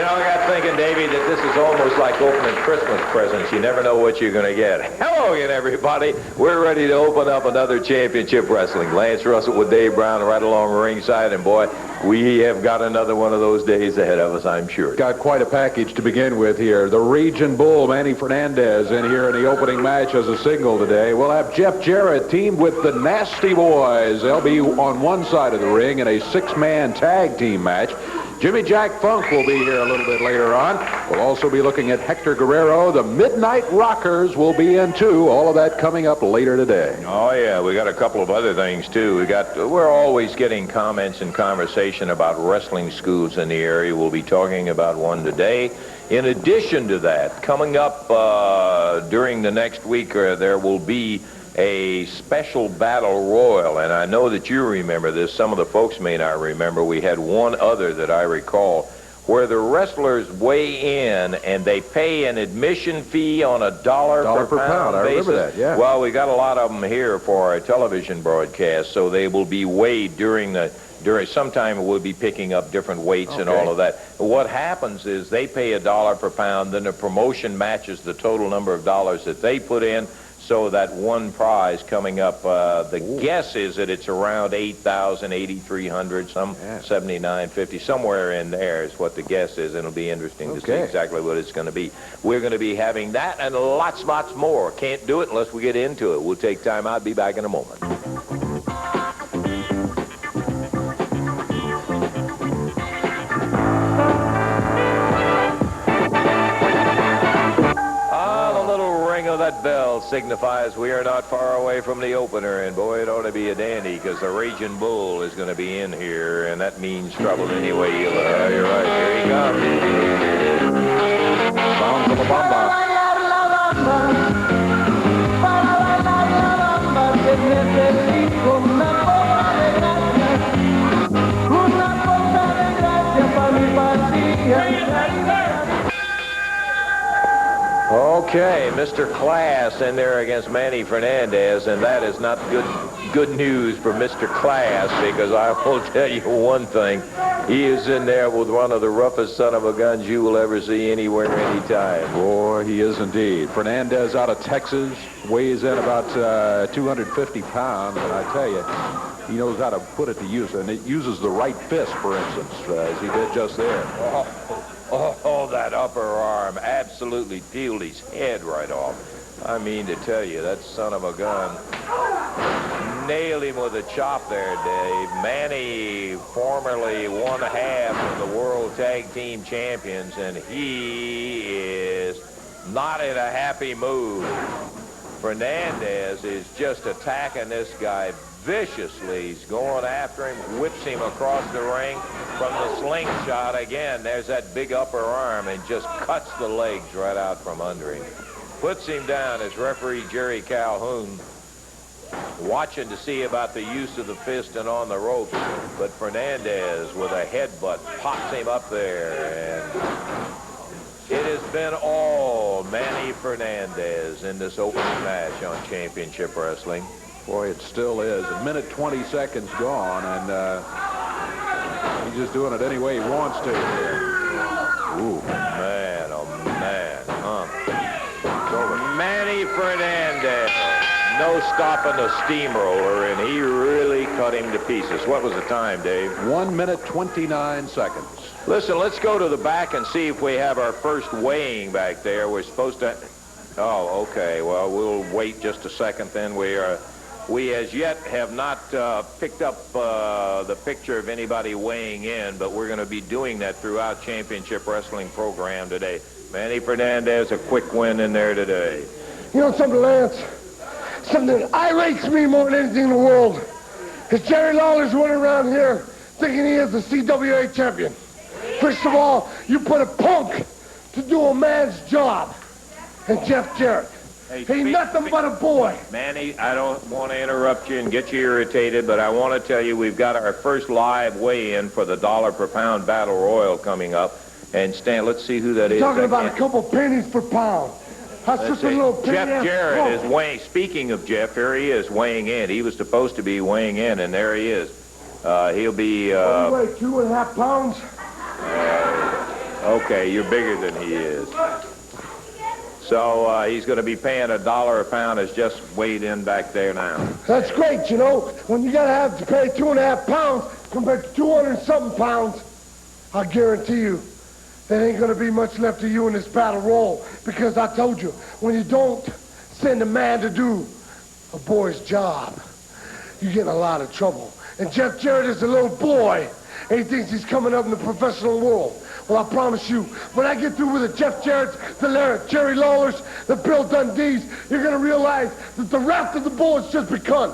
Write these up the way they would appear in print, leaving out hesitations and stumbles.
I got thinking, Davey, that this is almost like opening Christmas presents. You never know what you're going to get. Hello again, everybody. We're ready to open up another championship wrestling. Lance Russell with Dave Brown right along ringside, and boy, we have got another one of those days ahead of us, I'm sure. Got quite a package to begin with here. The Ragin Bull, Manny Fernandez, in here in the opening match as a single today. We'll have Jeff Jarrett teamed with the Nasty Boys. They'll be on one side of the ring in a six-man tag team match. Jimmy Jack Funk will be here a little bit later on. We'll also be looking at Hector Guerrero. The Midnight Rockers will be in, too. All of that coming up later today. Oh, yeah. We got a couple of other things, too. We're always getting comments and conversation about wrestling schools in the area. We'll be talking about one today. In addition to that, coming up during the next week, there will be a special battle royal, and I know that you remember this. Some of the folks may not remember. We had one other that I recall where the wrestlers weigh in and they pay an admission fee on $1 per pound I basis. remember that, yeah. Well, we got a lot of them here for our television broadcast, so they will be weighed during sometime we'll be picking up different weights and all of that. What happens is they pay $1 per pound, then the promotion matches the total number of dollars that they put in. So that one prize coming up, the guess is that it's around 8,000, 8,300, some 7,950, somewhere in there is what the guess is, and it'll be interesting to see exactly what it's going to be. We're going to be having that and lots more. Can't do it unless we get into it. We'll take time out. Be back in a moment. That bell signifies we are not far away from the opener, and boy, it ought to be a dandy because the Ragin Bull is going to be in here, and that means trouble anyway. You're right. Here he comes. Sounds of a bamba. Okay, Mr. Class in there against Manny Fernandez, and that is not good news for Mr. Class, because I will tell you one thing. He is in there with one of the roughest son of a guns you will ever see anywhere, anytime. Boy, he is indeed. Fernandez out of Texas, weighs in about 250 pounds, and I tell you, he knows how to put it to use, and it uses the right fist, for instance, as he did just there. Oh, that upper arm absolutely peeled his head right off. I mean to tell you, that son of a gun nailed him with a chop there, Dave. Manny, formerly one half of the World Tag Team Champions, and he is not in a happy mood. Fernandez is just attacking this guy viciously. He's going after him, whips him across the ring from the slingshot. Again, there's that big upper arm, and just cuts the legs right out from under him. Puts him down as referee Jerry Calhoun watching to see about the use of the fist and on the ropes. But Fernandez with a headbutt pops him up there, and it has been all Manny Fernandez in this opening match on Championship Wrestling. Boy, it still is. A minute 20 seconds gone, and he's just doing it any way he wants to. Ooh. Man, oh man, Manny Fernandez, no stopping the steamroller, and he really cut him to pieces. What was the time, Dave? 1 minute 29 seconds. Listen, let's go to the back and see if we have our first weighing back there. We're supposed to... Oh, okay. Well, we'll wait just a second then. We as yet have not picked up the picture of anybody weighing in, but we're going to be doing that throughout Championship Wrestling program today. Manny Fernandez, a quick win in there today. You know something, Lance? Something that irrates me more than anything in the world is Jerry Lawler's running around here thinking he is the CWA champion. First of all, you put a punk to do a man's job. And Jeff Jarrett. He's nothing but a boy. Manny, I don't want to interrupt you and get you irritated, but I want to tell you we've got our first live weigh-in for the $1 per pound battle royal coming up. And Stan, let's see who that is. Talking about a couple pennies per pound. That's just a little penny. Jeff Jarrett is weighing. Speaking of Jeff, here he is weighing in. He was supposed to be weighing in, and there he is. He'll be... What do you weigh, 2.5 pounds? Okay, you're bigger than he is. So he's going to be paying $1 a pound as just weighed in back there now. That's great, you know. When you got to have to pay 2.5 pounds compared to 200-something pounds, I guarantee you there ain't going to be much left of you in this battle royal. Because I told you, when you don't send a man to do a boy's job, you get in a lot of trouble. And Jeff Jarrett is a little boy, and he thinks he's coming up in the professional world. Well, I promise you, when I get through with the Jeff Jarretts, the Jerry Lawlers, the Bill Dundees, you're going to realize that the wrath of the bull has just begun.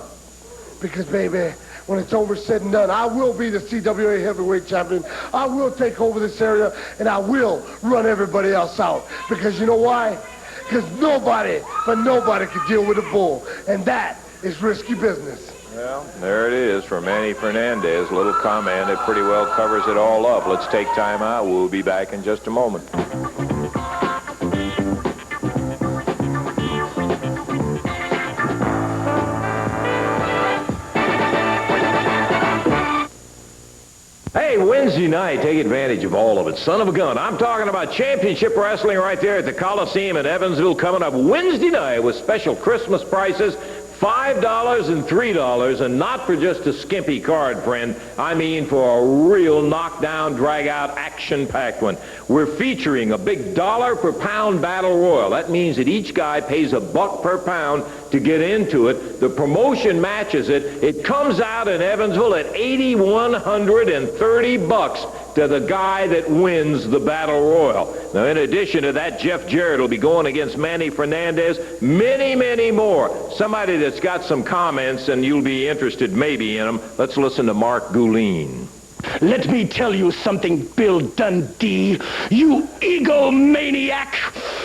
Because, baby, when it's over, said and done, I will be the CWA heavyweight champion. I will take over this area, and I will run everybody else out. Because you know why? Because nobody can deal with a bull. And that is risky business. Well, there it is from Manny Fernandez. A little comment that pretty well covers it all up. Let's take time out. We'll be back in just a moment. Hey, Wednesday night, take advantage of all of it. Son of a gun. I'm talking about championship wrestling right there at the Coliseum in Evansville coming up Wednesday night with special Christmas prices. $5 and $3, and not for just a skimpy card, friend. I mean for a real knockdown, drag-out, action-packed one. We're featuring a big $1 per pound battle royal. That means that each guy pays $1 per pound to get into it. The promotion matches it. It comes out in Evansville at $8,130 to the guy that wins the battle royal. Now, in addition to that, Jeff Jarrett will be going against Manny Fernandez. Many, many more. Somebody that's got some comments, and you'll be interested maybe in them. Let's listen to Mark Guleen. Let me tell you something, Bill Dundee. You egomaniac.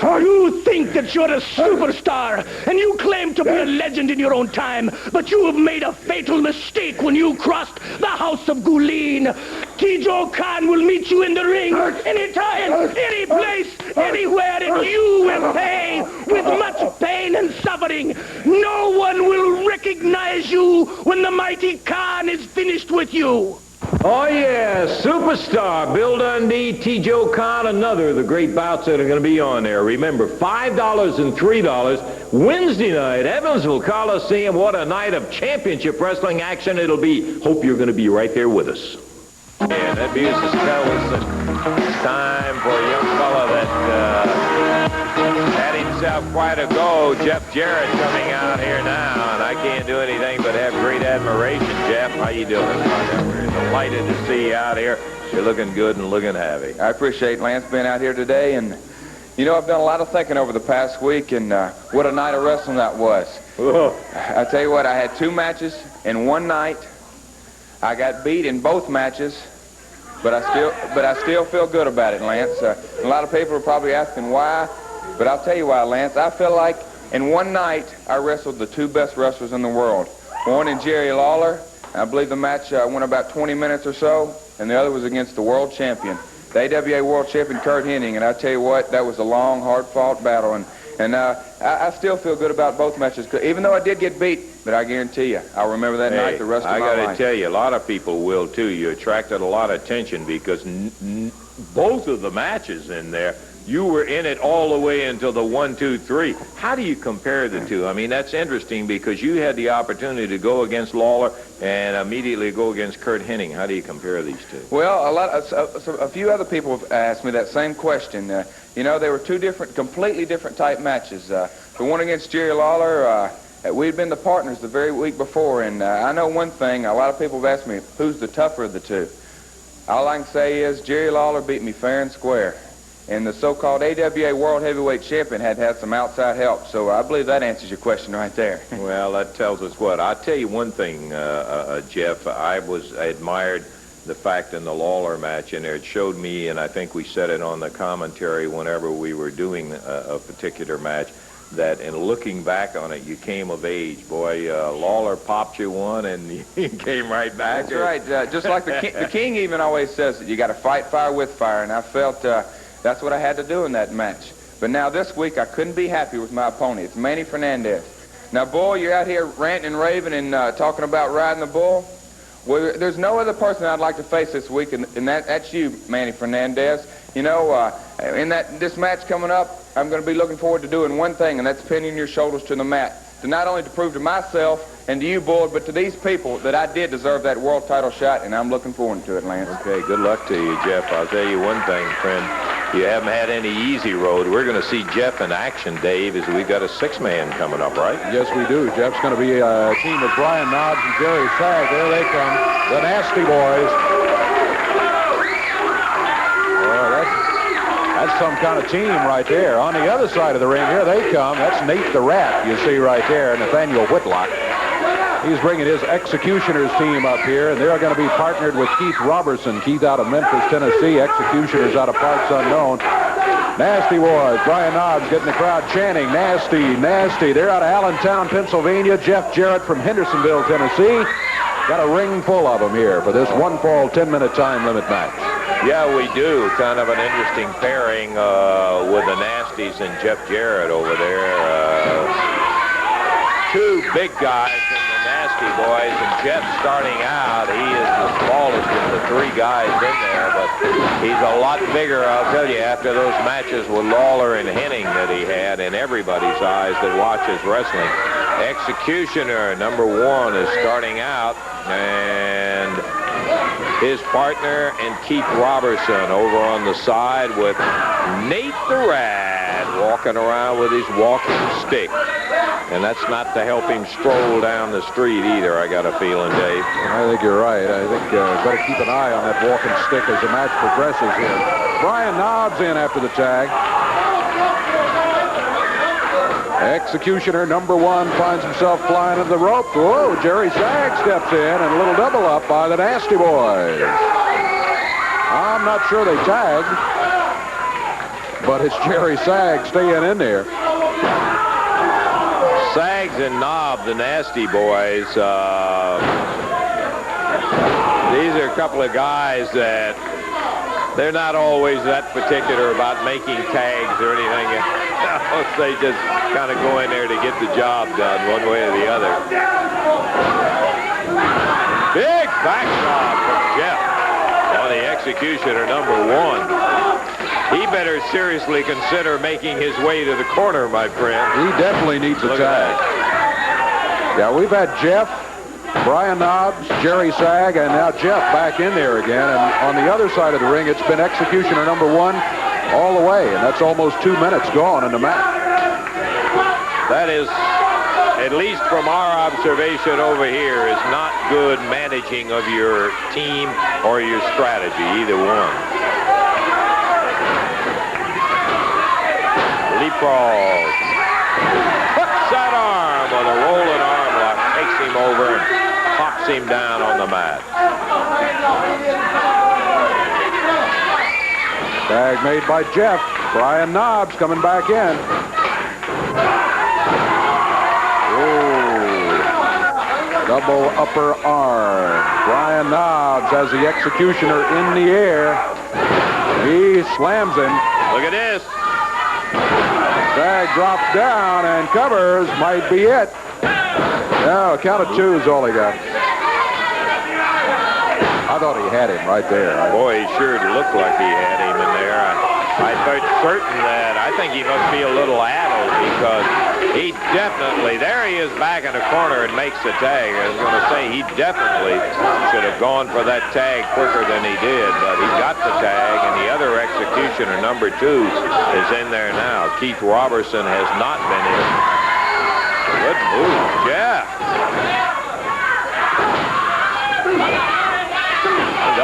You think that you're a superstar, and you claim to be a legend in your own time, but you have made a fatal mistake when you crossed the house of Guleen. Teijho Khan will meet you in the ring anytime, any place, anywhere, and you will pay with much pain and suffering. No one will recognize you when the mighty Khan is finished with you. Oh, yeah, superstar Bill Dundee, Teijho Khan, another of the great bouts that are going to be on there. Remember, $5 and $3, Wednesday night, Evansville Coliseum. What a night of championship wrestling action it'll be. Hope you're going to be right there with us. Yeah, that music tells us it's time for a young fella that had himself quite a go. Jeff Jarrett coming out here now, and I can't do anything but have great admiration. Jeff, how you doing? We're delighted to see you out here. You're looking good and looking happy. I appreciate Lance being out here today, and you know, I've done a lot of thinking over the past week, and what a night of wrestling that was. Whoa. I tell you what, I had 2 matches in one night. I got beat in both matches, but I still feel good about it, Lance. A lot of people are probably asking why, but I'll tell you why, Lance. I feel like in one night I wrestled the 2 best wrestlers in the world. One in Jerry Lawler. I believe the match went about 20 minutes or so, and the other was against the world champion, the AWA world champion Curt Hennig. And I tell you what, that was a long, hard-fought battle, and I still feel good about both matches, even though I did get beat. But I guarantee you, I'll remember that night the rest of my life. I got to tell you, a lot of people will too. You attracted a lot of attention because both of the matches in there, you were in it all the way until the 1, 2, 3. How do you compare the two? I mean, that's interesting because you had the opportunity to go against Lawler and immediately go against Curt Hennig. How do you compare these two? Well, a few other people have asked me that same question. You know, they were 2 completely different type matches. The one against Jerry Lawler, we'd been the partners the very week before, and I know one thing. A lot of people have asked me, who's the tougher of the 2? All I can say is Jerry Lawler beat me fair and square. And the so-called AWA World Heavyweight Champion had some outside help. So I believe that answers your question right there. Well, that tells us what. I'll tell you one thing, Jeff. I admired the fact in the Lawler match, and it showed me, and I think we said it on the commentary whenever we were doing a particular match, that in looking back on it, you came of age. Boy, Lawler popped you one, and you came right back. That's right. Just like the King even always says that you got to fight fire with fire, and I felt that's what I had to do in that match. But now this week, I couldn't be happy with my opponent. It's Manny Fernandez. Now, Bull, you're out here ranting and raving and talking about riding the bull. Well, there's no other person I'd like to face this week, and that's you, Manny Fernandez. You know, this match coming up, I'm going to be looking forward to doing one thing, and that's pinning your shoulders to the mat. To not only to prove to myself and to you, Bull, but to these people that I did deserve that world title shot, and I'm looking forward to it, Lance. Okay, good luck to you, Jeff. I'll tell you one thing, friend. You haven't had any easy road. We're going to see Jeff in action, Dave, as we've got a six-man coming up, right? Yes, we do. Jeff's going to be a team of Brian Knobs and Jerry Sag. There they come, the Nasty Boys. That's some kind of team right there. On the other side of the ring, here they come. That's Nate the Rat, you see right there, Nathaniel Whitlock. He's bringing his Executioners team up here, and they're going to be partnered with Keith Roberson. Keith out of Memphis, Tennessee. Executioners out of parts unknown. Nasty Boys. Brian Knobs getting the crowd chanting, nasty, nasty. They're out of Allentown, Pennsylvania. Jeff Jarrett from Hendersonville, Tennessee. Got a ring full of them here for this one-fall, 10-minute time limit match. Yeah, we do. Kind of an interesting pairing with the Nasties and Jeff Jarrett over there. Two big guys in the Nasty Boys, and Jeff starting out, he is the smallest of the three guys in there, but he's a lot bigger, I'll tell you, after those matches with Lawler and Henning that he had in everybody's eyes that watches wrestling. Executioner, number one, is starting out, and his partner and Keith Roberson over on the side with Nate the Rat walking around with his walking stick. And that's not to help him stroll down the street either, I got a feeling, Dave. I think you're right. I think better keep an eye on that walking stick as the match progresses here. Brian Knobs in after the tag. Executioner number one finds himself flying into the rope. Whoa, Jerry Sag steps in and a little double up by the Nasty Boys. I'm not sure they tagged, but it's Jerry Sag staying in there. Sags and Knob, the Nasty Boys. These are a couple of guys that they're not always that particular about making tags or anything else. They just kind of go in there to get the job done one way or the other. Big backdrop from Jeff on the Executioner number one. He better seriously consider making his way to the corner, my friend. He definitely needs a tag. Yeah, we've had Jeff, Brian Knobs, Jerry Sag, and now Jeff back in there again. And on the other side of the ring, it's been Executioner number one all the way, and that's almost 2 minutes gone in the match. That is, at least from our observation over here, is not good managing of your team or your strategy, either one. Leapfrog. Hooks that arm with a rolling arm lock, takes him over and pops him down on the mat. Tag made by Jeff. Brian Knobs coming back in. Ooh. Double upper arm. Brian Knobs has the Executioner in the air. He slams him. Look at this. Sag drops down and covers. Might be it. No, count of two is all he got. I thought he had him right there. Boy, he sure looked like he had him in there. I felt certain that I think he must be a little addled because he definitely, there he is back in the corner and makes the tag. I was going to say he definitely should have gone for that tag quicker than he did, but he got the tag, and the other Executioner, number two, is in there now. Keith Roberson has not been in. Good move, Jeff.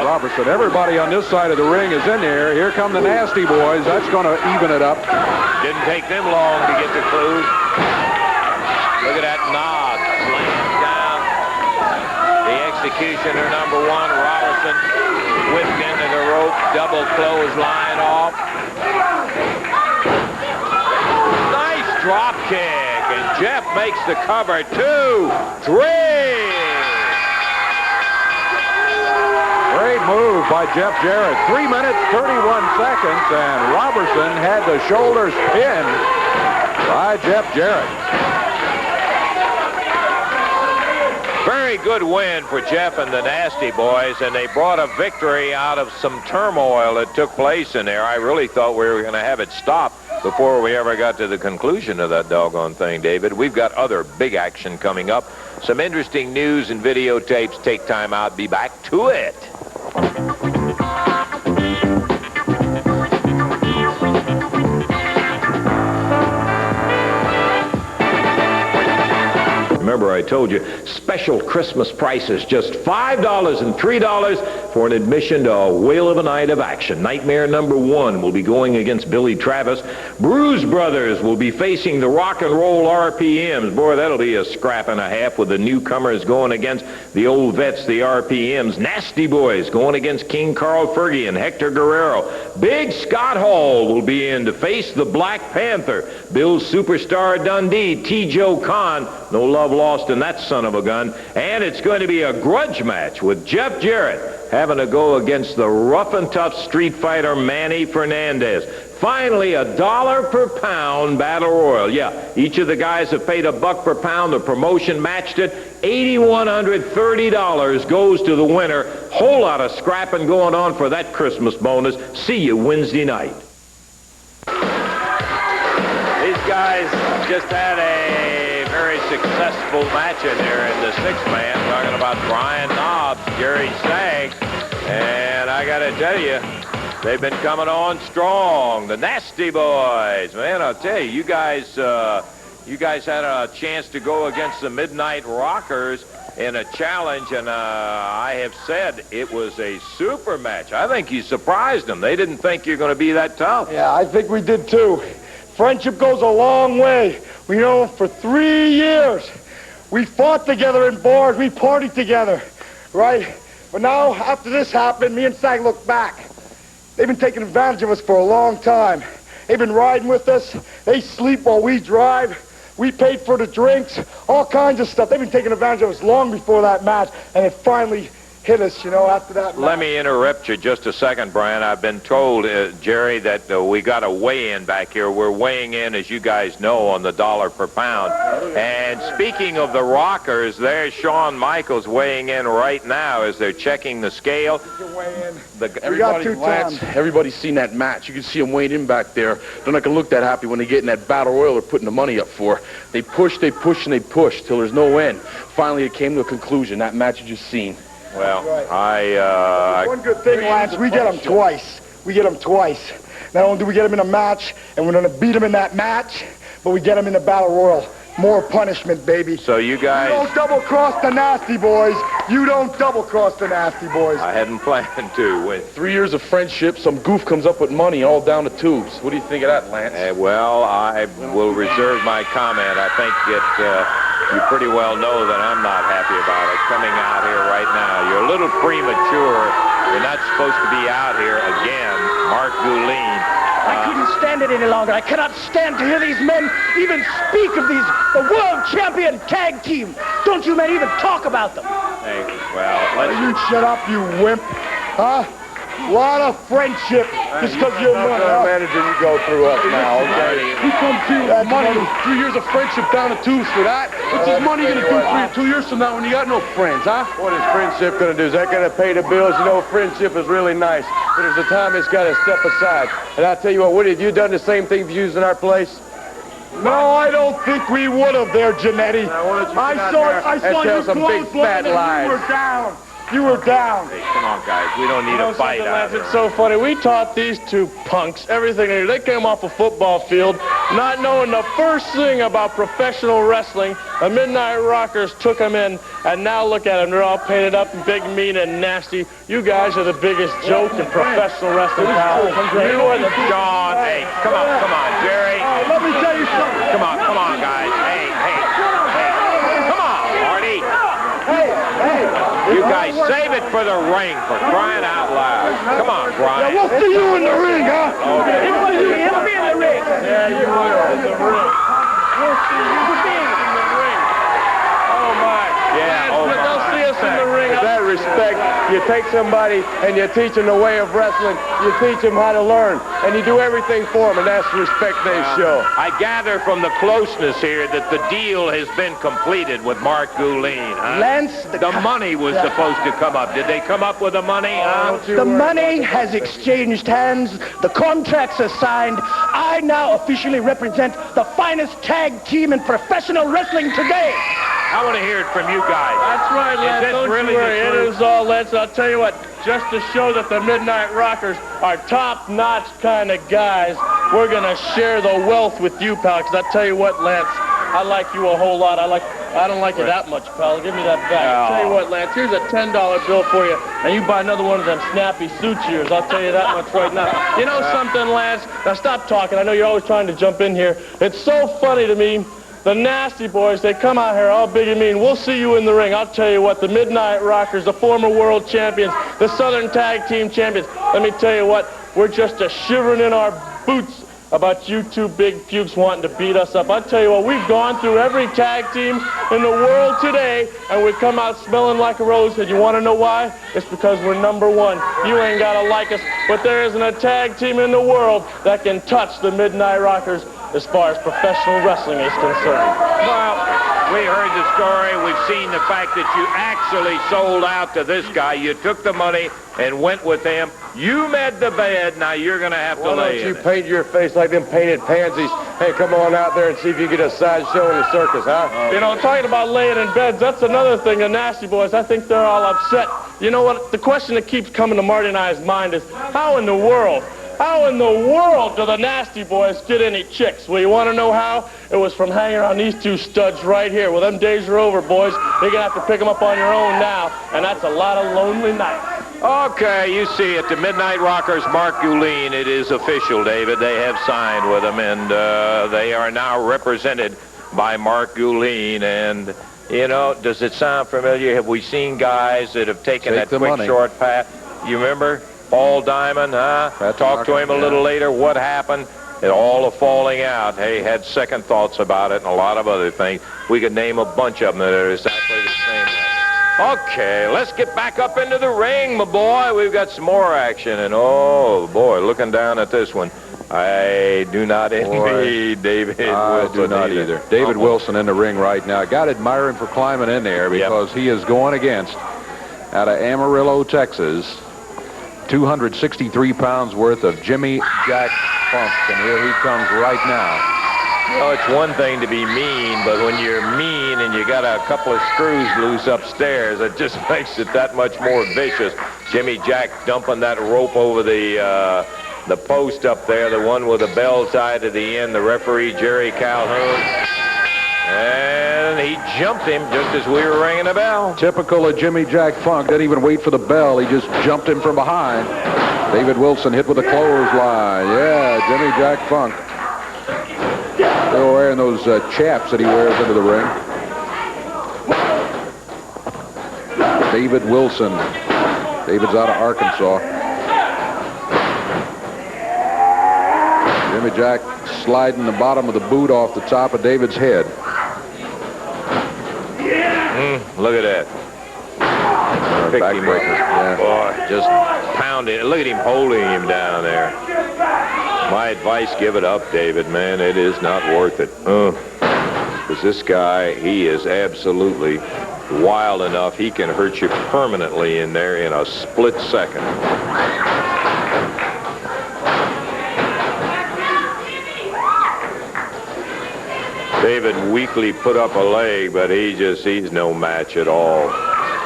Roberson, everybody on this side of the ring is in there. Here come the Nasty Boys. That's going to even it up. Didn't take them long to get the clue. Look at that nod. Slams down. The Executioner number one, Roberson, whipped into the rope. Double clothesline off. Nice drop kick. And Jeff makes the cover. 2, 3. Great move by Jeff Jarrett. 3 minutes, 31 seconds, and Roberson had the shoulders pinned by Jeff Jarrett. Very good win for Jeff and the Nasty Boys, and they brought a victory out of some turmoil that took place in there. I really thought we were going to have it stop before we ever got to the conclusion of that doggone thing, David. We've got other big action coming up. Some interesting news and videotapes. Take time out. Be back to it. Remember, I told you, special Christmas prices, just $5 and $3 for an admission to a whale of a night of action. Nightmare number 1 will be going against Billy Travis. Bruise Brothers will be facing the Rock and Roll RPMs. Boy, that'll be a scrap and a half with the newcomers going against the old vets, the RPMs. Nasty Boys going against King Carl Fergie and Hector Guerrero. Big Scott Hall will be in to face the Black Panther. Bill Superstar Dundee, Teijho Khan. No love lost in that son of a gun. And it's going to be a grudge match with Jeff Jarrett having to go against the rough and tough street fighter Manny Fernandez. Finally, $1 per pound battle royal. Yeah, each of the guys have paid $1 per pound. The promotion matched it. $8,130 goes to the winner. Whole lot of scrapping going on for that Christmas bonus. See you Wednesday night. These guys just had a very successful match in there in the 6-man. Talking about Brian Knobs, Jerry Stagg, and I got to tell you, they've been coming on strong. The Nasty Boys, man, I'll tell you, you guys had a chance to go against the Midnight Rockers in a challenge, and I have said it was a super match. I think you surprised them. They didn't think you're going to be that tough. Yeah, I think we did too. Friendship goes a long way. We know for 3 years we fought together in bars, we partied together, right? But now, after this happened, me and Sag look back. They've been taking advantage of us for a long time. They've been riding with us. They sleep while we drive. We paid for the drinks, all kinds of stuff. They've been taking advantage of us long before that match, and it finally hit us, you know, after that match. Let me interrupt you just a second, Brian. I've been told, Jerry, that we got a weigh-in back here. We're weighing in, as you guys know, on the $1 per pound. And speaking of the Rockers, there's Shawn Michaels weighing in right now as they're checking the scale. Everybody's seen that match. You can see them weighing in back there. They're not going to look that happy when they get in that battle royal they're putting the money up for. They push, and they push till there's no end. Finally, it came to a conclusion. That match you just seen. Well, one good thing, Lance, we get them twice. We get them twice. Not only do we get them in a match, and we're going to beat them in that match, but we get them in the battle royal. More punishment, baby. So you guys... You don't double-cross the Nasty Boys. You don't double-cross the Nasty Boys. I hadn't planned to. When 3 years of friendship, some goof comes up with money all down the tubes. What do you think of that, Lance? Well, I will reserve my comment. I think you pretty well know that I'm not happy about it coming out here right now. You're a little premature. You're not supposed to be out here again. Mark Guleen. I couldn't stand it any longer. I cannot stand to hear these men even speak of the world champion tag team. Don't you men even talk about them. Hey, well, let's... You shut up, you wimp. Huh? A lot of friendship just because you're money. Manager, you go through us now, okay? He comes to you with money. 3 years of friendship down the tubes for that. What's his money going to do 2 years from now when you got no friends, huh? What is friendship going to do? Is that going to pay the bills? You know, friendship is really nice. But there's a time it's got to step aside. And I'll tell you what, Woody, have you done the same thing for you in our place? No, I don't think we would have there, Janetti. I saw you some big fat lies. You were down. You were down. Hey, come on, guys. We don't need a fight out here. It's so funny. We taught these two punks everything they knew. They came off a football field not knowing the first thing about professional wrestling. The Midnight Rockers took them in, and now look at them. They're all painted up and big, mean, and nasty. You guys are the biggest joke in professional wrestling, pal. You are the... John, hey, come on, Jerry. Let me tell you something. Come on, guys. Hey. Come on, Marty. Hey. You guys save it for the ring, for crying out loud. Come on, Brian. Yeah, we'll see you in the ring, huh? Okay. He'll be in the ring. Yeah, you will in the ring. We'll see you in the ring. Oh, my. Yeah, They'll see us in the ring. Is that respect. You take somebody and you teach them the way of wrestling. You teach them how to learn. And you do everything for them, and that's the respect they show. I gather from the closeness here that the deal has been completed with Mark Guleen. Huh? Lance, the money was supposed to come up. Did they come up with the money? The money has exchanged hands. The contracts are signed. I now officially represent the finest tag team in professional wrestling today. I want to hear it from you guys. That's right, Lance. Is this Don't really you worry. the It truth? is all, Lance. I'll tell you what, just to show that the Midnight Rockers are top-notch kind of guys, we're going to share the wealth with you, pal, because I tell you what, Lance, I like you a whole lot. I don't like you that much, pal. Give me that back. I'll tell you what, Lance, here's a $10 bill for you, and you buy another one of them snappy suits of yours. I'll tell you that much right now. You know something, Lance? Now stop talking. I know you're always trying to jump in here. It's so funny to me. The Nasty Boys, they come out here all big and mean. We'll see you in the ring. I'll tell you what, the Midnight Rockers, the former world champions, the Southern Tag Team champions, let me tell you what, we're just a shivering in our boots about you two big pukes wanting to beat us up. I'll tell you what, we've gone through every tag team in the world today, and we come out smelling like a rose. And you want to know why? It's because we're number one. You ain't got to like us, but there isn't a tag team in the world that can touch the Midnight Rockers as far as professional wrestling is concerned. Well, we heard the story. We've seen the fact that you actually sold out to this guy. You took the money and went with him. You made the bed. Now you're going to have to lay in it. Why don't you paint your face like them painted pansies? Hey, come on out there and see if you get a sideshow in the circus, huh? You know, talking about laying in beds, that's another thing, the Nasty Boys, I think they're all upset. You know what? The question that keeps coming to Marty and I's mind is, how in the world do the Nasty Boys get any chicks? Well, you want to know how? It was from hanging around these two studs right here. Well, them days are over, boys. You're going to have to pick them up on your own now, and that's a lot of lonely nights. Okay, you see it. The Midnight Rockers, Mark Guleen. It is official, David. They have signed with him, and they are now represented by Mark Guleen. And, you know, does it sound familiar? Have we seen guys that have taken that quick, short path? You remember? Paul Diamond, huh? Talked to him a little later. What happened? It all a falling out. Hey, had second thoughts about it and a lot of other things. We could name a bunch of them that are exactly the same way. Okay, let's get back up into the ring, my boy. We've got some more action. And, oh, boy, looking down at this one, I do not envy David Wilson. I do not either. David Wilson in the ring right now. Got to admire him for climbing in there because he is going against, out of Amarillo, Texas, 263 pounds worth of Jimmy Jack Funk, and here he comes right now. Oh, it's one thing to be mean, but when you're mean and you got a couple of screws loose upstairs, it just makes it that much more vicious. Jimmy Jack dumping that rope over the post up there, the one with the bell tied to the end, the referee, Jerry Calhoun. And he jumped him just as we were ringing the bell. Typical of Jimmy Jack Funk. Didn't even wait for the bell. He just jumped him from behind. David Wilson hit with a clothesline. Yeah, Jimmy Jack Funk. Still wearing those chaps that he wears into the ring. David Wilson. David's out of Arkansas. Jimmy Jack sliding the bottom of the boot off the top of David's head. Look at that. Picked him up. Yeah. Boy, just pounding. Look at him holding him down there. My advice, give it up, David, man. It is not worth it. Because this guy, he is absolutely wild enough. He can hurt you permanently in there in a split second. David weakly put up a leg, but he's no match at all.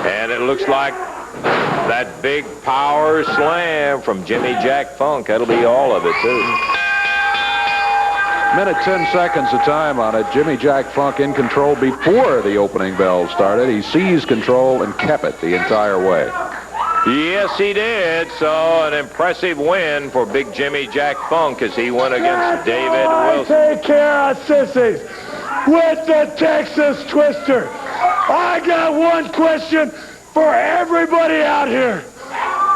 And it looks like that big power slam from Jimmy Jack Funk. That'll be all of it, too. Minute 10 seconds of time on it. Jimmy Jack Funk in control before the opening bell started. He seized control and kept it the entire way. Yes, he did. So an impressive win for big Jimmy Jack Funk as he went against David Wilson. Take care of sissies with the Texas Twister. I got one question for everybody out here.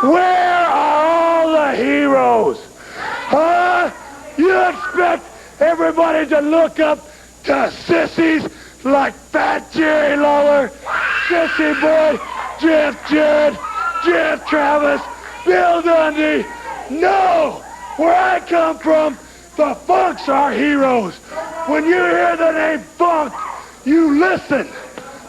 Where are all the heroes? Huh? You expect everybody to look up to sissies like Fat Jerry Lawler, Sissy Boy, Jeff Jarrett, Jeff Travis, Bill Dundee. No! Where I come from, the Funks are heroes. When you hear the name Funk, you listen.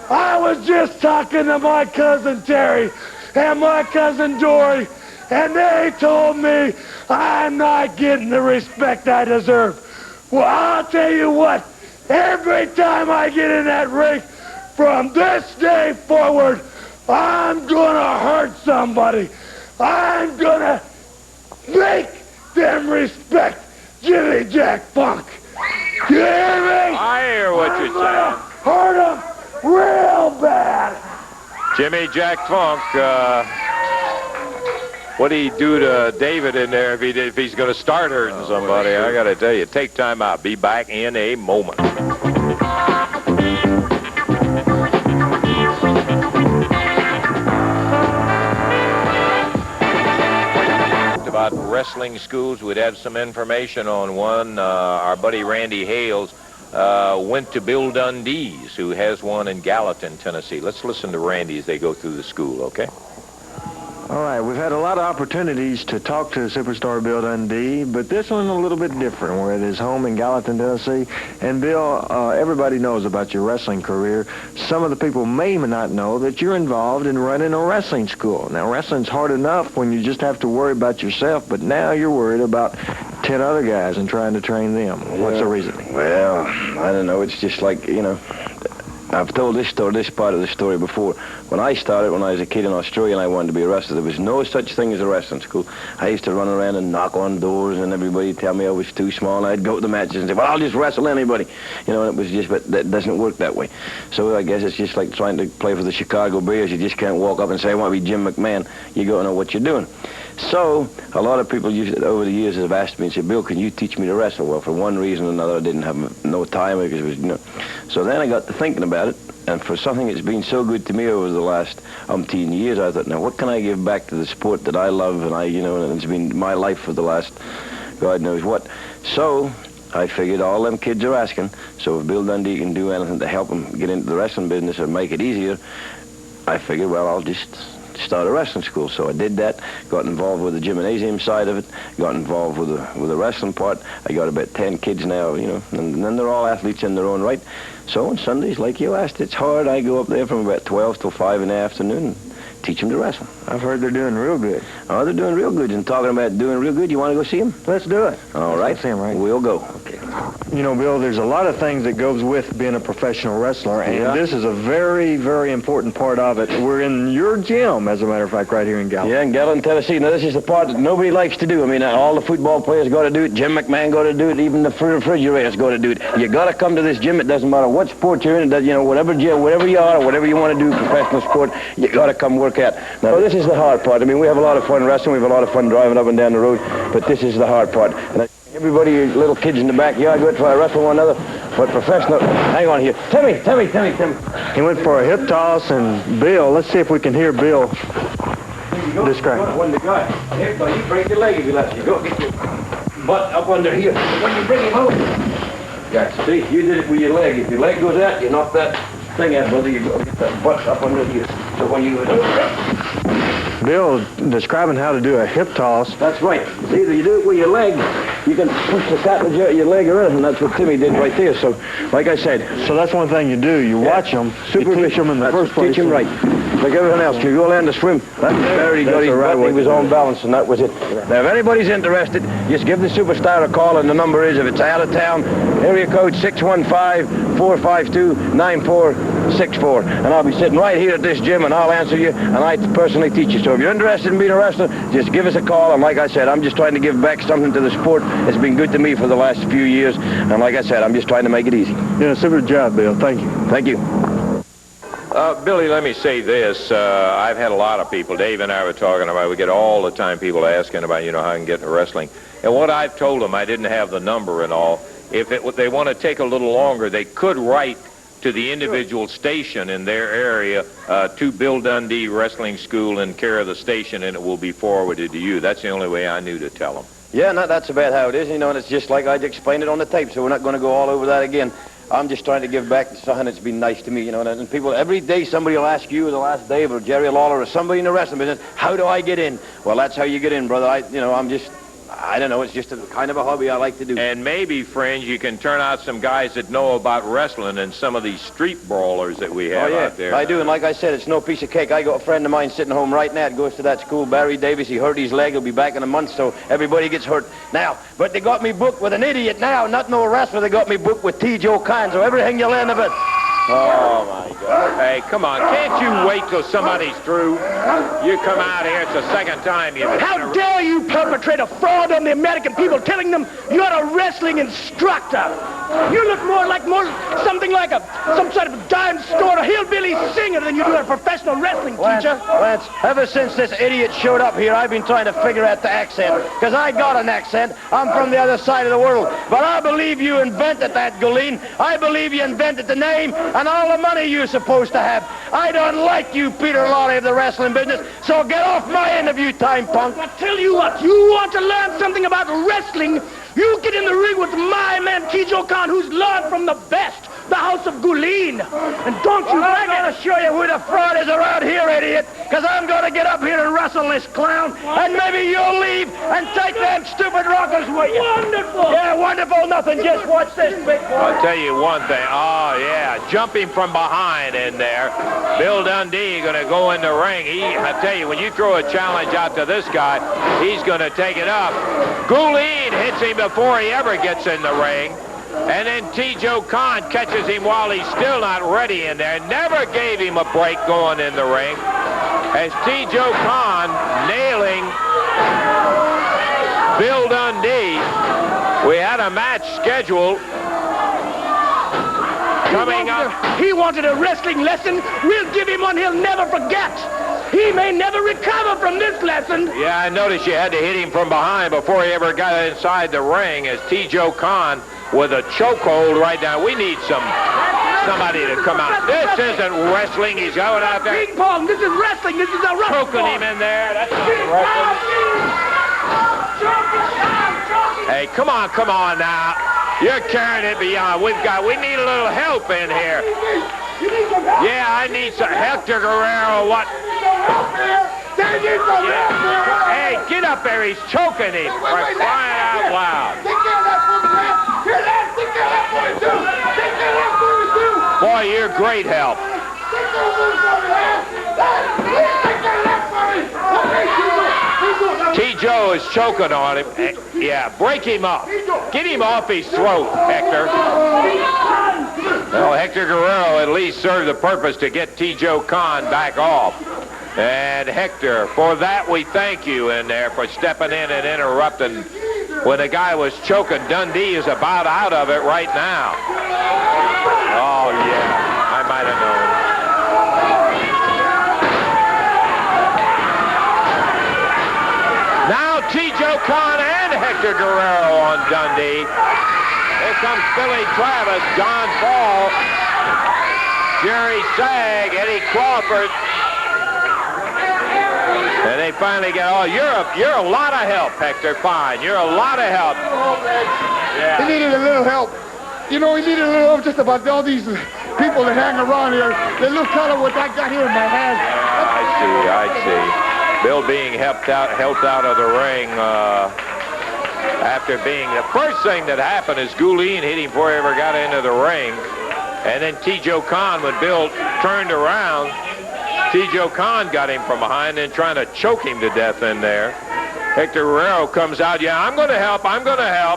I was just talking to my cousin Terry and my cousin Dory, and they told me I'm not getting the respect I deserve. Well, I'll tell you what, every time I get in that ring, from this day forward, I'm gonna hurt somebody. I'm gonna make them respect Jimmy Jack Funk. You hear me? I hear what you're saying. Hurt them real bad. Jimmy Jack Funk, what do he do to David in there if he's going to start hurting somebody? I got to tell you, take time out. Be back in a moment. About wrestling schools, we'd have some information on one. Our buddy Randy Hales went to Bill Dundee's, who has one in Gallatin, Tennessee. Let's listen to Randy as they go through the school, okay? All right, we've had a lot of opportunities to talk to Superstar Bill Dundee, but this one's a little bit different. We're at his home in Gallatin, Tennessee. And Bill, everybody knows about your wrestling career. Some of the people may not know that you're involved in running a wrestling school. Now, wrestling's hard enough when you just have to worry about yourself, but now you're worried about 10 other guys and trying to train them. What's the reason? Well, I don't know. It's just like, you know, I've told this part of the story before. When I started, when I was a kid in Australia and I wanted to be a wrestler, there was no such thing as a wrestling school. I used to run around and knock on doors, and everybody would tell me I was too small, and I'd go to the matches and say, well, I'll just wrestle anybody. You know, and it was just, but that doesn't work that way. So I guess it's just like trying to play for the Chicago Bears. You just can't walk up and say, I want to be Jim McMahon. You got to know what you're doing. So a lot of people over the years have asked me and said, Bill, can you teach me to wrestle? Well, for one reason or another, I didn't have no time because it was, you know. So then I got to thinking about it, and for something that's been so good to me over the last umpteen years, I thought, now what can I give back to the sport that I love, and you know, and it's been my life for the last God knows what. So I figured all them kids are asking, so if Bill Dundee can do anything to help them get into the wrestling business or make it easier, I figured, well, I'll just start a wrestling school. So I did that, got involved with the gymnasium side of it, got involved with the wrestling part. I got about 10 kids now, you know, and then they're all athletes in their own right. So on Sundays, like you asked, it's hard. I go up there from about 12 till 5 in the afternoon and teach them to wrestle. I've heard they're doing real good. Oh, they're doing real good. And talking about doing real good, you want to go see them? Let's do it. All right. Let's see them, right? We'll go. Okay. You know, Bill, there's a lot of things that goes with being a professional wrestler, and this is a very, very important part of it. We're in your gym, as a matter of fact, right here in Gallatin. Yeah, in Gallatin, Tennessee. Now, this is the part that nobody likes to do. I mean, all the football players got to do it. Jim McMahon got to do it. Even the refrigerators got to do it. You got to come to this gym. It doesn't matter what sport you're in. You know, whatever gym, whatever you are, or whatever you want to do, professional sport, you got to come work out. Now, this is the hard part. I mean, we have a lot of fun wrestling. We have a lot of fun driving up and down the road, but this is the hard part. And everybody, little kids in the backyard, go try to wrestle one another, but professional, hang on here. Timmy. He went for a hip toss, and Bill, let's see if we can hear Bill describe. When the guy, you break your leg if you let you go. Get your butt up under here. When you bring him out, yeah, see, you did it with your leg. If your leg goes out, you knock that thing out, brother. You go get that butt up under here. So when you Bill describing how to do a hip toss. That's right. Either you do it with your leg, you can push the cartilage out of your leg or anything. That's what Timmy did right there. So, like I said. So that's one thing you do. You watch them, you teach them in the first place. Teach them right. Like everything else. You go learn to swim. That's very good. He was on balance, and that was it. Now, if anybody's interested, just give the Superstar a call, and the number is, if it's out of town, area code 615-452-9464. And I'll be sitting right here at this gym, and I'll answer you, and I personally teach you. So if you're interested in being a wrestler, just give us a call. And like I said, I'm just trying to give back something to the sport. It's been good to me for the last few years. And like I said, I'm just trying to make it easy. You did a super job, Bill. Thank you. Thank you. Billy, let me say this. I've had a lot of people, Dave and I were talking about, we get all the time people asking about, you know, how I can get into wrestling. And what I've told them, I didn't have the number and all. If they want to take a little longer, they could write to the individual station in their area, to Bill Dundee Wrestling School in care of the station, and it will be forwarded to you. That's the only way I knew to tell them. Yeah, that's about how it is, you know, and it's just like I explained it on the tape, so we're not going to go all over that again. I'm just trying to give back to something that's been nice to me, you know. And people, every day somebody will ask you, the last Dave or Jerry Lawler or somebody in the wrestling business, how do I get in? Well, that's how you get in, brother. I don't know, it's just a kind of a hobby I like to do. And maybe, friends, you can turn out some guys that know about wrestling and some of these street brawlers that we have out there. I do, and like I said, it's no piece of cake. I got a friend of mine sitting home right now that goes to that school, Barry Davis. He hurt his leg. He'll be back in a month, so everybody gets hurt. Now, but they got me booked with an idiot now, not no wrestler. They got me booked with Teijho Khan, so everything you'll end of it. Oh, my God. Hey, come on. Can't you wait till somebody's through? You come out here, it's the second time you've... How dare you perpetrate a fraud on the American people, telling them you're a wrestling instructor? You look more something like some sort of dime store, a hillbilly singer than you do a professional wrestling teacher. Lance, ever since this idiot showed up here, I've been trying to figure out the accent, because I got an accent. I'm from the other side of the world. But I believe you invented that, Guleen. I believe you invented the name and all the money you're supposed to have. I don't like you, Peter Lawley of the wrestling business, so get off my interview time, punk. I tell you what, you want to learn something about wrestling, you get in the ring with my man Teijho Khan, who's learned from the best, the House of Guleen. And don't you I'm going to show you who the fraud is around here, idiot, because I'm going to get up here and wrestle this clown, and maybe you'll leave and take them stupid rockers with you. Wonderful. Yeah, wonderful nothing. Just watch this, big boy. I'll tell you one thing. Oh, yeah, jumping from behind in there. Bill Dundee going to go in the ring. I tell you, when you throw a challenge out to this guy, he's going to take it up. Guleen hits him before he ever gets in the ring. And then Teijho Khan catches him while he's still not ready in there. Never gave him a break going in the ring. As Teijho Khan nailing Bill Dundee. We had a match scheduled coming up. He wanted a wrestling lesson. We'll give him one he'll never forget. He may never recover from this lesson. Yeah, I noticed you had to hit him from behind before he ever got inside the ring, as Teijho Khan with a chokehold right now. We need somebody to come out. This isn't wrestling. He's going out there. Ping pong. This is wrestling. This is a rough Choking him in there. That's not wrestling. Hey, come on now. You're carrying it beyond. We need a little help in here. Yeah, I need some Hector Guerrero. What? Hey, get up there. He's choking him. For crying out loud. Boy, you're great help. Teijho is choking on him. Yeah, break him up. Get him off his throat, Hector. Well, Hector Guerrero at least served the purpose to get Teijho Khan back off. And Hector, for that we thank you in there for stepping in and interrupting when the guy was choking. Dundee is about out of it right now. Oh, yeah, I might have known. Now Teijho Khan and Hector Guerrero on Dundee. Here comes Billy Travis, John Paul, Jerry Sagg, Eddie Crawford. And they finally get, oh, you're a lot of help, Hector. Fine, you're a lot of help. Yeah. He needed a little help. You know, he needed a little help just about all these people that hang around here. They look kind of what I got here in my hand. Yeah, I see. Bill being helped out of the ring after being, the first thing that happened is Guleen hit him before he ever got into the ring. And then Teijho Khan, when Bill turned around, Teijho Khan got him from behind and trying to choke him to death in there. Hector Guerrero comes out, yeah, I'm going to help,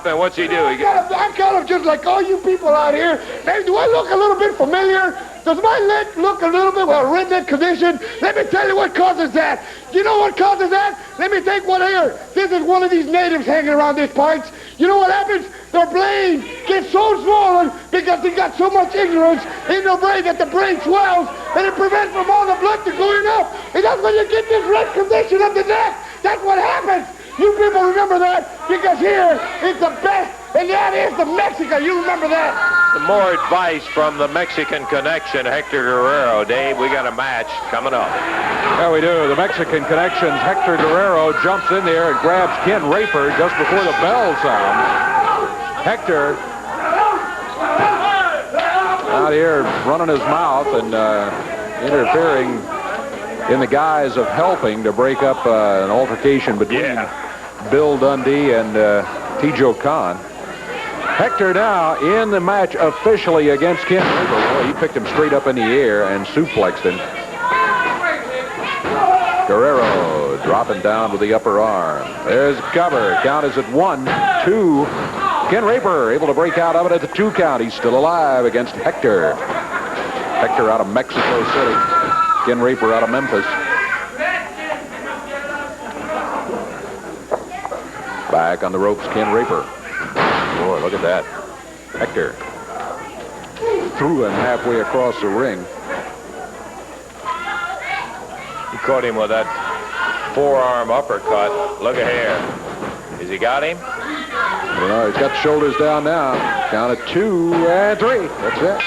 and what's he do? I'm kind of just like all you people out here. Hey, do I look a little bit familiar? Does my leg look a little bit well, redneck condition? Let me tell you what causes that. You know what causes that? Let me take one here. This is one of these natives hanging around these parts. You know what happens? Their brain gets so swollen because they got so much ignorance in their brain that the brain swells and it prevents from all the blood to going up. And that's when you get this red condition of the neck. That's what happens. You people remember that because here is the best, and that is the Mexican. You remember that. Some more advice from the Mexican Connection, Hector Guerrero. Dave, we got a match coming up. Yeah, we do. The Mexican Connection's Hector Guerrero jumps in there and grabs Ken Raper just before the bell sounds. Hector out here running his mouth and interfering in the guise of helping to break up an altercation between Bill Dundee and Teijho Khan. Hector now in the match officially against Ken Raper. Well, he picked him straight up in the air and suplexed him. Guerrero dropping down with the upper arm. There's cover. Count is at 1, 2. Ken Raper able to break out of it at the 2 count. He's still alive against Hector. Hector out of Mexico City. Ken Raper out of Memphis. Back on the ropes, Ken Raper. Boy, look at that. Hector threw him halfway across the ring. He caught him with that forearm uppercut. Look at here. Has he got him? Well, he's got the shoulders down now. Count at 2 and 3. That's it.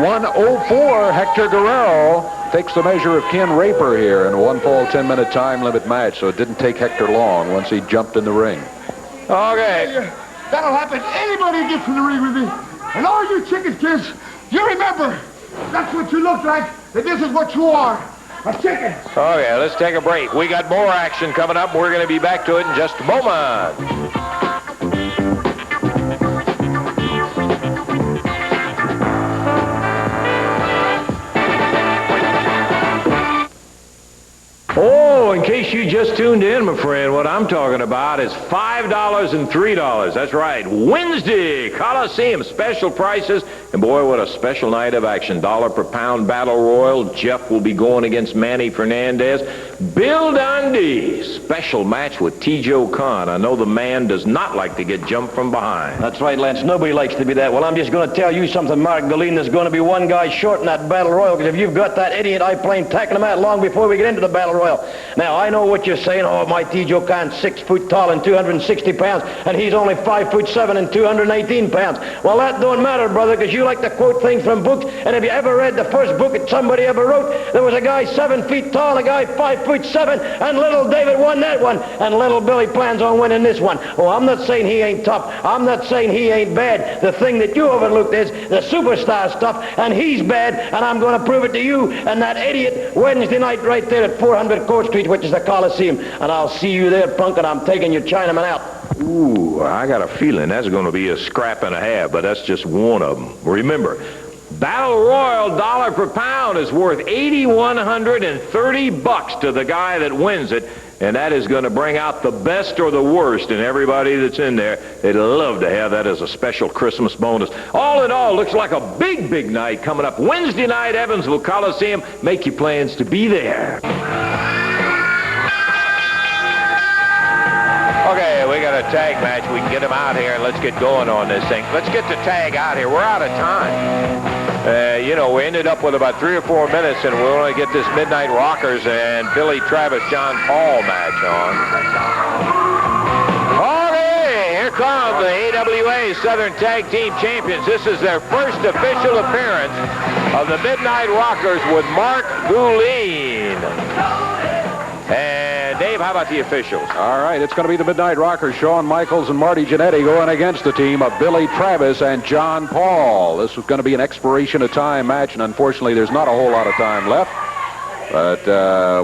1:04. Hector Guerrero takes the measure of Ken Raper here in a 1-fall, 10-minute time limit match. So it didn't take Hector long once he jumped in the ring. Okay. That'll happen. Anybody gets in the ring with me. And all you chicken kids, you remember, that's what you look like, and this is what you are. A chicken. Okay, let's take a break. We got more action coming up. We're going to be back to it in just a moment. Oh, in case you just tuned in, my friend, what I'm talking about is $5 and $3. That's right. Wednesday, Coliseum, special prices. And boy, what a special night of action. $1 per pound battle royal. Jeff will be going against Manny Fernandez. Bill Dundee, special match with Teijho Khan. I know the man does not like to get jumped from behind. That's right, Lance. Nobody likes to be that. Well, I'm just going to tell you something, Mark Guleen. There's going to be one guy short in that battle royal, because if you've got that idiot I plane tackling him out long before we get into the battle royal. Now, I know what you're saying. Oh, my Teijho Khan's 6 foot tall and 260 pounds, and he's only 5'7" and 218 pounds. Well, that don't matter, brother, because you like to quote things from books, and have you ever read the first book that somebody ever wrote? There was a guy 7 feet tall, a guy 5'7", and little David won that one, and little Billy plans on winning this one. Oh, I'm not saying he ain't tough. I'm not saying he ain't bad. The thing that you overlooked is the superstar stuff, and he's bad, and I'm going to prove it to you and that idiot Wednesday night right there at 400 Court Street, which is the Coliseum, and I'll see you there, punk, and I'm taking your Chinaman out. Ooh, I got a feeling that's going to be a scrap and a half, but that's just one of them. Remember, Battle Royal $1 per pound is worth $8,130 to the guy that wins it, and that is going to bring out the best or the worst in everybody that's in there. They'd love to have that as a special Christmas bonus. All in all, looks like a big, big night coming up. Wednesday night, Evansville Coliseum. Make your plans to be there. Okay, we got a tag match. We can get him out here and let's get going on this thing. Let's get the tag out here. We're out of time. You know, we ended up with about 3 or 4 minutes, and we're going to get this Midnight Rockers and Billy Travis, John Paul match on. Okay, here come the AWA Southern Tag Team Champions. This is their first official appearance of the Midnight Rockers with Mark Guleen. And Dave, how about the officials? All right, it's going to be the Midnight Rockers, Shawn Michaels and Marty Jannetty, going against the team of Billy Travis and John Paul. This was going to be an expiration of time match, and unfortunately there's not a whole lot of time left. But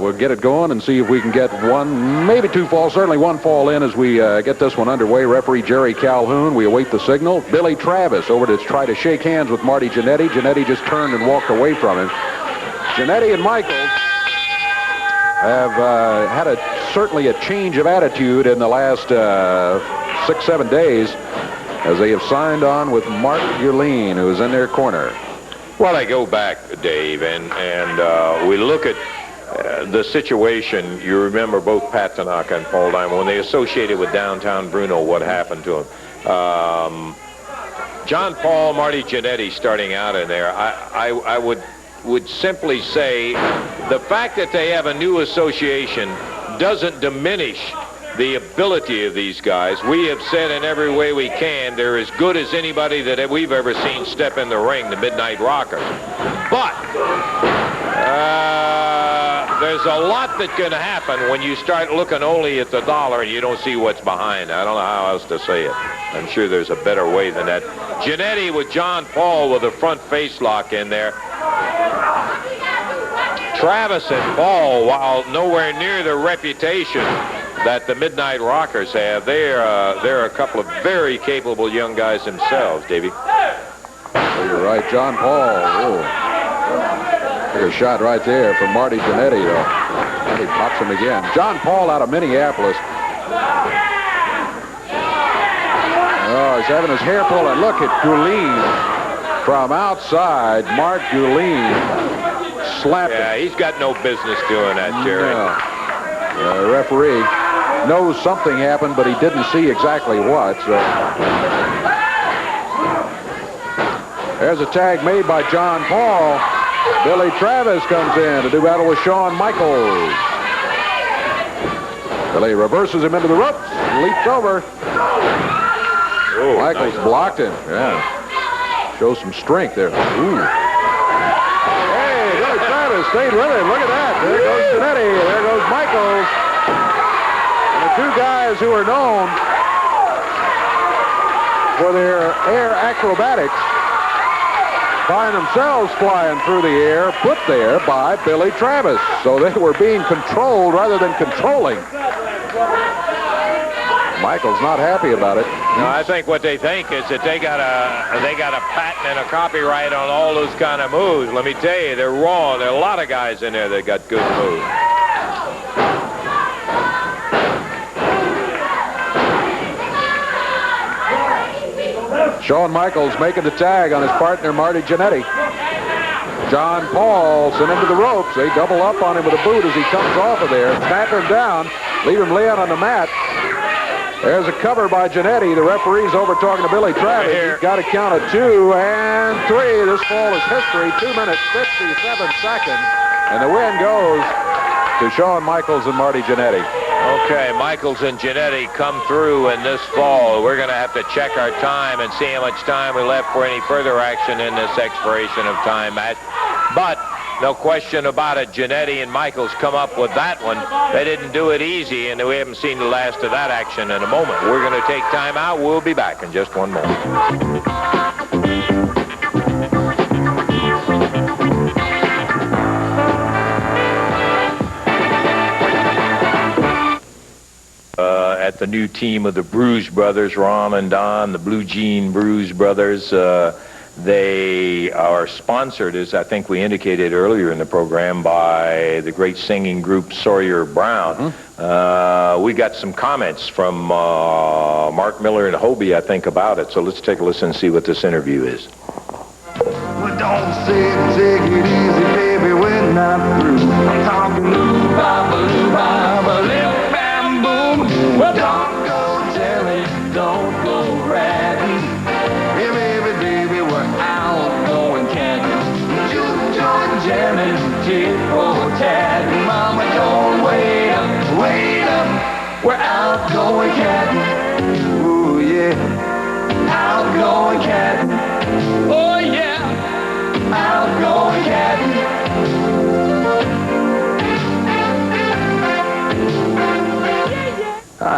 we'll get it going and see if we can get one, maybe 2 falls, certainly 1 fall in as we get this one underway. Referee Jerry Calhoun, we await the signal. Billy Travis over to try to shake hands with Marty Jannetty. Jannetty just turned and walked away from him. Jannetty and Michaels have had certainly a change of attitude in the last 6-7 days as they have signed on with Mark Guleen, who is in their corner. Well, I go back, Dave, and we look at the situation. You remember both Pat Tanaka and Paul Diamond, when they associated with downtown Bruno, what happened to them. John Paul, Marty Jannetty starting out in there, I would simply say the fact that they have a new association doesn't diminish the ability of these guys. We have said in every way we can, they're as good as anybody that we've ever seen step in the ring, the Midnight Rockers. But there's a lot that can happen when you start looking only at the dollar and you don't see what's behind. I don't know how else to say it. I'm sure there's a better way than that. Giannetti with John Paul with a front face lock in there. Travis and Paul, while nowhere near the reputation that the Midnight Rockers have, they're a couple of very capable young guys themselves, Davey. Well, you're right, John Paul. Ooh. Took a shot right there from Marty Giannetti, though. And he pops him again. John Paul out of Minneapolis. Oh, he's having his hair pulled. And look at Guleen from outside. Mark Guleen slapped him. Yeah, he's got no business doing that, Jarrett. No. The referee knows something happened, but he didn't see exactly what. So there's a tag made by John Paul. Billy Travis comes in to do battle with Shawn Michaels. Billy reverses him into the ropes, leaps over. Oh, Michaels blocked him. Yeah. Shows some strength there. Ooh. Hey, Billy Travis stayed with him. Look at that. There goes Giannetti. There goes Michaels. And the two guys who are known for their air acrobatics find themselves flying through the air, put there by Billy Travis. So they were being controlled rather than controlling. Michael's not happy about it. No, I think what they think is that they got a patent and a copyright on all those kind of moves. Let me tell you, they're wrong. There are a lot of guys in there that got good moves. Shawn Michaels making the tag on his partner, Marty Giannetti. John Paul sent him to the ropes. They double up on him with a boot as he comes off of there. Snap him down. Leave him laying on the mat. There's a cover by Giannetti. The referee's over talking to Billy Travis. He's got a count of 2 and 3. This fall is history. 2 minutes, 57 seconds. And the win goes to Shawn Michaels and Marty Giannetti. Okay, Michaels and Giannetti come through in this fall. We're going to have to check our time and see how much time we left for any further action in this expiration of time match. But no question about it, Giannetti and Michaels come up with that one. They didn't do it easy, and we haven't seen the last of that action in a moment. We're going to take time out. We'll be back in just one moment. At the new team of the Bruise Brothers, Ron and Don, the Blue Jean Bruise Brothers. They are sponsored, as I think we indicated earlier in the program, by the great singing group Sawyer Brown. We got some comments from Mark Miller and Hobie, I think, about it. So let's take a listen and see what this interview is. Well, don't say take it easy, baby, we're not through. I'm talking well, don't go telling, don't go ratting. Hey, baby, we're out going catting. Juke joint jamming, tit for tat. Mama, don't wait up, we're out going catting. Ooh, yeah, out going catting. Oh, yeah, out going catting.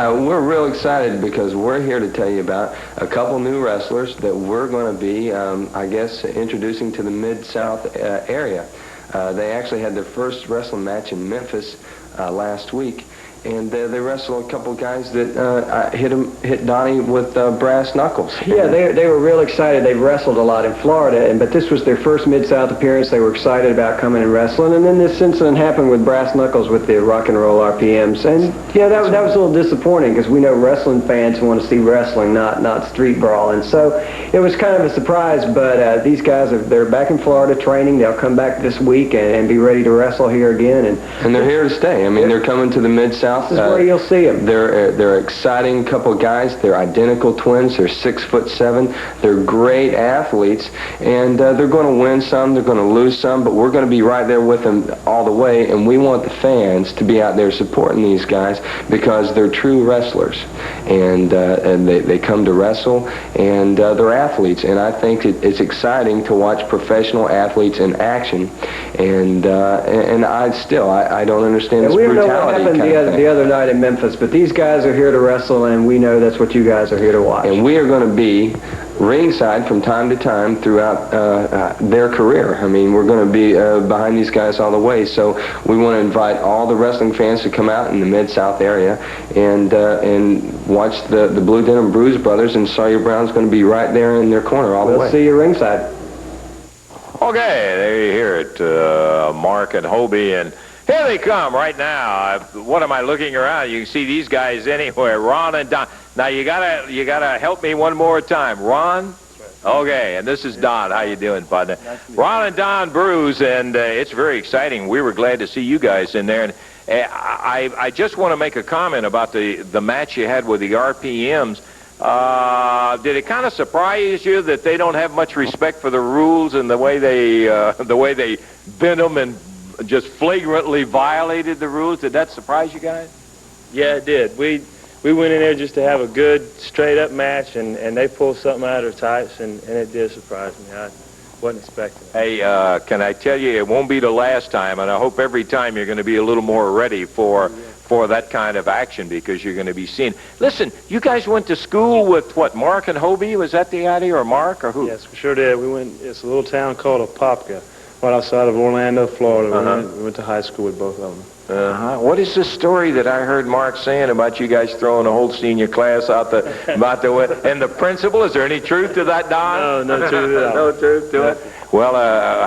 We're real excited because we're here to tell you about a couple new wrestlers that we're going to be, I guess, introducing to the Mid-South area. They actually had their first wrestling match in Memphis last week, and they wrestled a couple guys that hit Donnie with brass knuckles. Yeah, they were real excited. They've wrestled a lot in Florida, but this was their first Mid-South appearance. They were excited about coming and wrestling, and then this incident happened with brass knuckles with the rock and roll RPMs, and yeah, that was a little disappointing because we know wrestling fans want to see wrestling, not street brawling. So it was kind of a surprise, but these guys they're back in Florida training. They'll come back this week and be ready to wrestle here again, and they're here to stay. I mean, they're coming to the Mid-South South. This is where you'll see them. They're exciting couple of guys. They're identical twins. They're 6'7". They're great athletes, and they're going to win some. They're going to lose some, but we're going to be right there with them all the way. And we want the fans to be out there supporting these guys because they're true wrestlers, and they come to wrestle, and they're athletes. And I think it's exciting to watch professional athletes in action. And I don't understand this we don't know what brutality happened kind of thing. the other night in Memphis, but these guys are here to wrestle, and we know that's what you guys are here to watch. And we are going to be ringside from time to time throughout their career. I mean, we're going to be behind these guys all the way. So we want to invite all the wrestling fans to come out in the Mid-South area and watch the Blue Denim Bruise Brothers, and Sawyer Brown's going to be right there in their corner all the way. We'll see you ringside. Okay, there you hear it, Mark and Hobie, and here they come right now. What am I looking around? You can see these guys anywhere. Ron and Don. Now you gotta help me one more time. Ron. Okay, and this is Don. How you doing, partner? Ron and Don Bruise, and it's very exciting. We were glad to see you guys in there. And I just want to make a comment about the match you had with the RPMs. Did it kind of surprise you that they don't have much respect for the rules and the way they bent them and just flagrantly violated the rules? Did that surprise you guys? Yeah, it did. We went in there just to have a good, straight-up match, and they pulled something out of their tights, and it did surprise me. I wasn't expecting it. Hey, can I tell you, it won't be the last time, and I hope every time you're going to be a little more ready for that kind of action, because you're going to be seen. Listen, you guys went to school with, what, Mark and Hobie? Was that the idea, or Mark, or who? Yes, we sure did. It's a little town called Apopka, right outside of Orlando, Florida. We went to high school with both of them. What is this story that I heard Mark saying about you guys throwing a whole senior class out about the way? And the principal, is there any truth to that, Don? No truth to that. No truth to it? Well,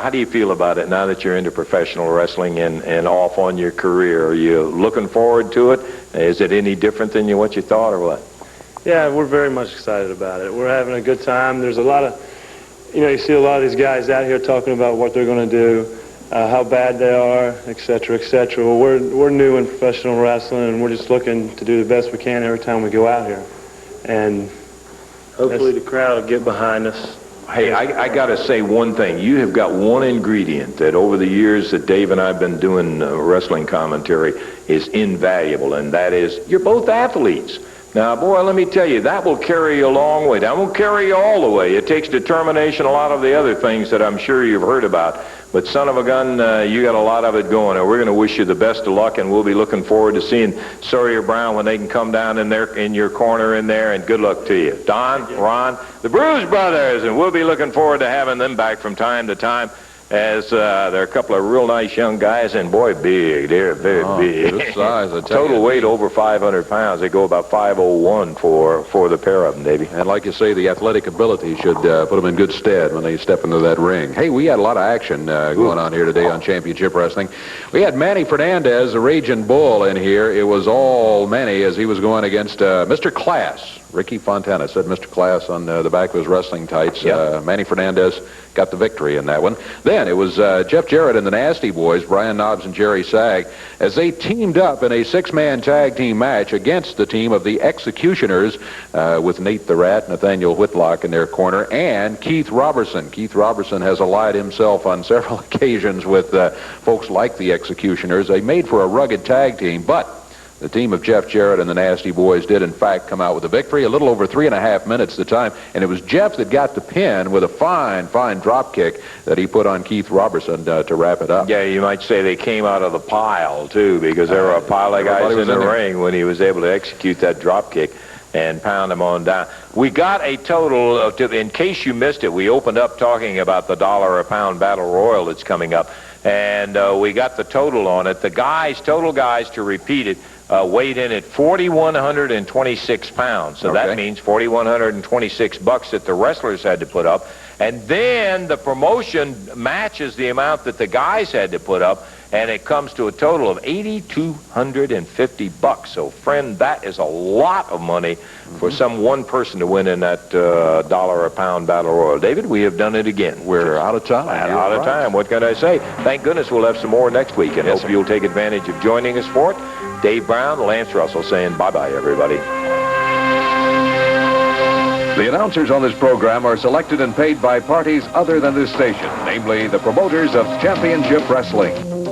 how do you feel about it now that you're into professional wrestling and off on your career? Are you looking forward to it? Is it any different than what you thought, or what? Yeah, we're very much excited about it. We're having a good time. There's a lot of, you see a lot of these guys out here talking about what they're going to do, how bad they are, et cetera, et cetera. Well, we're new in professional wrestling, and we're just looking to do the best we can every time we go out here. And hopefully the crowd will get behind us. Hey, I got to say one thing. You have got one ingredient that over the years that Dave and I have been doing wrestling commentary is invaluable, and that is you're both athletes. Now, boy, let me tell you, that will carry you a long way. That won't carry you all the way. It takes determination, a lot of the other things that I'm sure you've heard about. But son of a gun, you got a lot of it going. And we're going to wish you the best of luck, and we'll be looking forward to seeing Sawyer Brown when they can come down in your corner in there, and good luck to you. Don, Ron, the Bruise Brothers, and we'll be looking forward to having them back from time to time, as they're a couple of real nice young guys, and boy, big. They're very big. Good size, I tell Total weight over 500 pounds. They go about 501 for the pair of them, Davey. And like you say, the athletic ability should put them in good stead when they step into that ring. Hey, we had a lot of action going on here today on Championship Wrestling. We had Manny Fernandez, the Ragin Bull, in here. It was all Manny as he was going against Mr. Class. Ricky Fontana said Mr. Class on the back of his wrestling tights. Yep. Manny Fernandez got the victory in that one. Then it was Jeff Jarrett and the Nasty Boys, Brian Knobbs and Jerry Sag, as they teamed up in a six-man tag team match against the team of the Executioners with Nate the Rat, Nathaniel Whitlock in their corner, and Keith Roberson. Keith Roberson has allied himself on several occasions with folks like the Executioners. They made for a rugged tag team, but the team of Jeff Jarrett and the Nasty Boys did, in fact, come out with a victory, a little over 3.5 minutes at the time, and it was Jeff that got the pin with a fine drop kick that he put on Keith Roberson to wrap it up. Yeah, you might say they came out of the pile, too, because there were a pile of guys in the ring when he was able to execute that drop kick and pound them on down. We got a total of, in case you missed it, we opened up talking about the $1 a pound battle royal that's coming up, and we got the total on it. The total guys, to repeat it, weighed in at 4,126 pounds. So that means 4,126 bucks that the wrestlers had to put up. And then the promotion matches the amount that the guys had to put up, and it comes to a total of 8,250 bucks. So, friend, that is a lot of money for some one person to win in that $1 a pound battle royal. David, we have done it again. We're out of time. Out of time. What can I say? Thank goodness we'll have some more next week, and hope you'll take advantage of joining us for it. Dave Brown, Lance Russell saying bye-bye, everybody. The announcers on this program are selected and paid by parties other than this station, namely the promoters of Championship Wrestling.